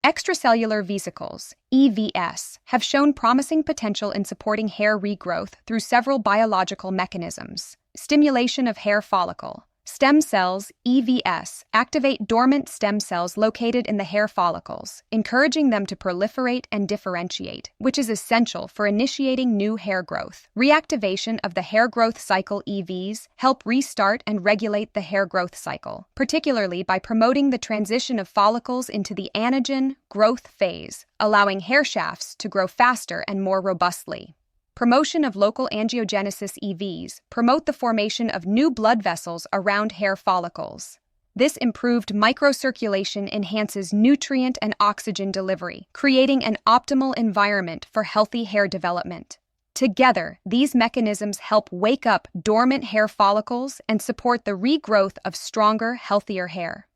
Extracellular vesicles, EVS, have shown promising potential in supporting hair regrowth through several biological mechanisms. Stimulation of hair follicle. Stem cells, EVS, activate dormant stem cells located in the hair follicles, encouraging them to proliferate and differentiate, which is essential for initiating new hair growth. Reactivation of the hair growth cycle EVs help restart and regulate the hair growth cycle, particularly by promoting the transition of follicles into the anagen growth phase, allowing hair shafts to grow faster and more robustly. Promotion of local angiogenesis EVs promote the formation of new blood vessels around hair follicles. This improved microcirculation enhances nutrient and oxygen delivery, creating an optimal environment for healthy hair development. Together, these mechanisms help wake up dormant hair follicles and support the regrowth of stronger, healthier hair.